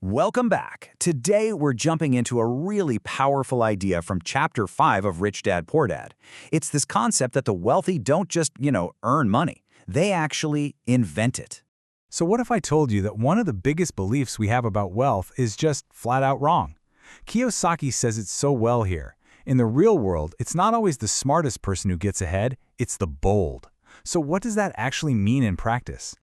Welcome back. Today, we're jumping into a really powerful idea from Chapter 5 of Rich Dad, Poor Dad. It's this concept that the wealthy don't just, earn money. They actually invent it. So what if I told you that one of the biggest beliefs we have about wealth is just flat out wrong? Kiyosaki says it so well here. In the real world, it's not always the smartest person who gets ahead, it's the bold. So what does that actually mean in practice?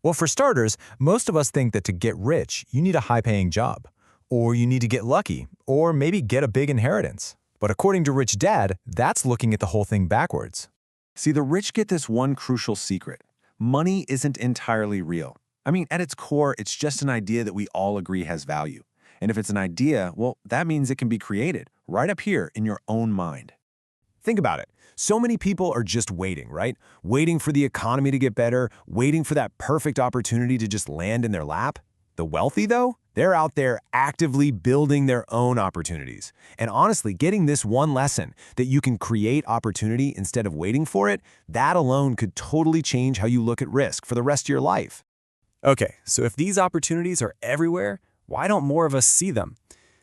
Well, for starters, most of us think that to get rich, you need a high-paying job, or you need to get lucky, or maybe get a big inheritance. But according to Rich Dad, that's looking at the whole thing backwards. See, the rich get this one crucial secret. Money isn't entirely real. I mean, at its core, it's just an idea that we all agree has value. And if it's an idea, well, that means it can be created right up here in your own mind. Think about it. So many people are just waiting, right? Waiting for the economy to get better, waiting for that perfect opportunity to just land in their lap. The wealthy, though, they're out there actively building their own opportunities. And honestly, getting this one lesson that you can create opportunity instead of waiting for it, that alone could totally change how you look at risk for the rest of your life. Okay, so if these opportunities are everywhere, why don't more of us see them?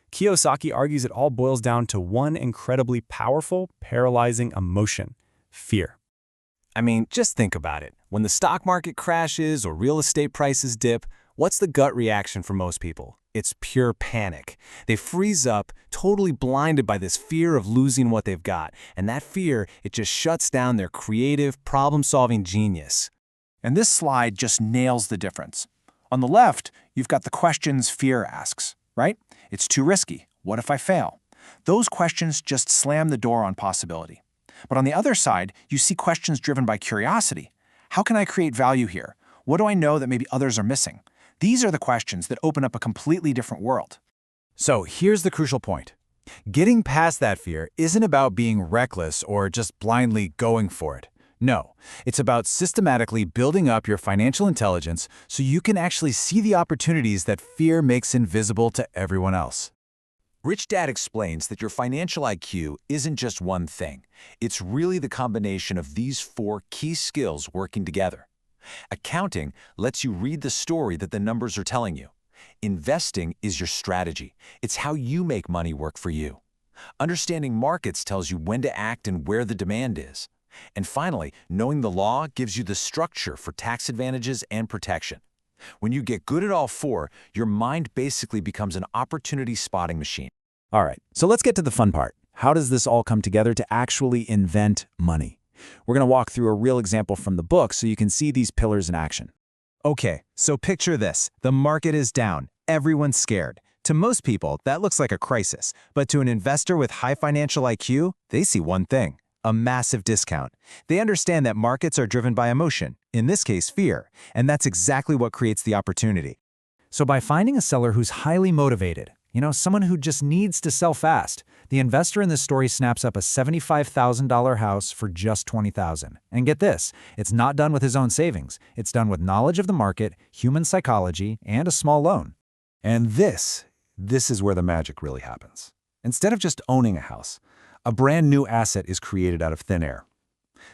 Kiyosaki argues it all boils down to one incredibly powerful, paralyzing emotion: fear. I mean, just think about it. When the stock market crashes or real estate prices dip, what's the gut reaction for most people? It's pure panic. They freeze up, totally blinded by this fear of losing what they've got. And that fear, it just shuts down their creative, problem-solving genius. And this slide just nails the difference. On the left, you've got the questions fear asks, right? It's too risky. What if I fail? Those questions just slam the door on possibility. But on the other side, you see questions driven by curiosity. How can I create value here? What do I know that maybe others are missing? These are the questions that open up a completely different world. So here's the crucial point. Getting past that fear isn't about being reckless or just blindly going for it. No, it's about systematically building up your financial intelligence so you can actually see the opportunities that fear makes invisible to everyone else. Rich Dad explains that your financial IQ isn't just one thing. It's really the combination of these 4 key skills working together. Accounting lets you read the story that the numbers are telling you. Investing is your strategy. It's how you make money work for you. Understanding markets tells you when to act and where the demand is. And finally, knowing the law gives you the structure for tax advantages and protection. When you get good at all 4, your mind basically becomes an opportunity spotting machine. All right, so let's get to the fun part. How does this all come together to actually invent money? We're going to walk through a real example from the book so you can see these pillars in action. Okay, so picture this. The market is down. Everyone's scared. To most people, that looks like a crisis. But to an investor with high financial IQ, they see one thing: a massive discount. They understand that markets are driven by emotion, in this case fear, and that's exactly what creates the opportunity. So by finding a seller who's highly motivated, someone who just needs to sell fast, the investor in this story snaps up a $75,000 house for just $20,000. And get this, it's not done with his own savings. It's done with knowledge of the market, human psychology, and a small loan. And this is where the magic really happens. Instead of just owning a house, a brand new asset is created out of thin air.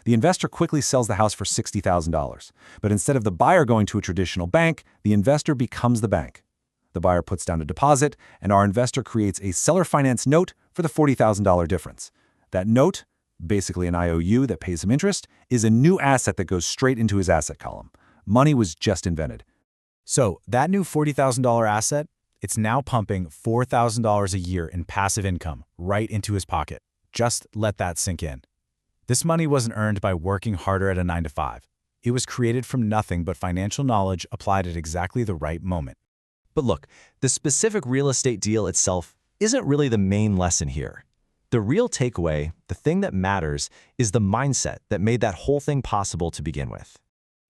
The investor quickly sells the house for $60,000, but instead of the buyer going to a traditional bank, the investor becomes the bank. The buyer puts down a deposit, and our investor creates a seller finance note for the $40,000 difference. That note, basically an IOU that pays him interest, is a new asset that goes straight into his asset column. Money was just invented. So that new $40,000 asset, it's now pumping $4,000 a year in passive income right into his pocket. Just let that sink in. This money wasn't earned by working harder at a 9-to-5. It was created from nothing but financial knowledge applied at exactly the right moment. But look, the specific real estate deal itself isn't really the main lesson here. The real takeaway, the thing that matters, is the mindset that made that whole thing possible to begin with.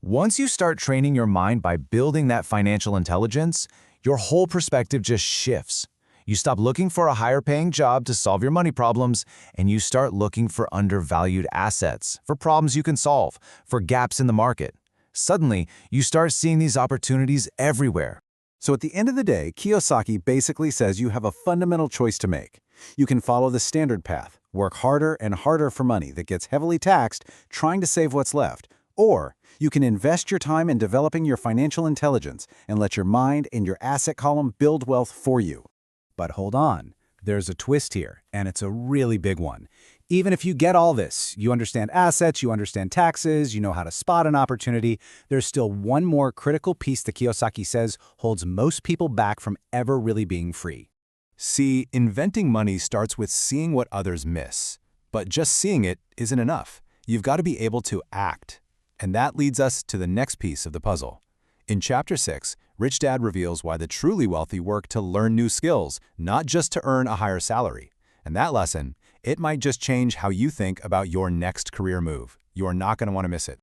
Once you start training your mind by building that financial intelligence, your whole perspective just shifts. You stop looking for a higher-paying job to solve your money problems, and you start looking for undervalued assets, for problems you can solve, for gaps in the market. Suddenly, you start seeing these opportunities everywhere. So at the end of the day, Kiyosaki basically says you have a fundamental choice to make. You can follow the standard path, work harder and harder for money that gets heavily taxed, trying to save what's left, Or you can invest your time in developing your financial intelligence and let your mind and your asset column build wealth for you. But hold on, there's a twist here, and it's a really big one. Even if you get all this, you understand assets, you understand taxes, you know how to spot an opportunity, there's still one more critical piece that Kiyosaki says holds most people back from ever really being free. See, inventing money starts with seeing what others miss. But just seeing it isn't enough. You've got to be able to act. And that leads us to the next piece of the puzzle. In Chapter 6, Rich Dad reveals why the truly wealthy work to learn new skills, not just to earn a higher salary. And that lesson, it might just change how you think about your next career move. You're not going to want to miss it.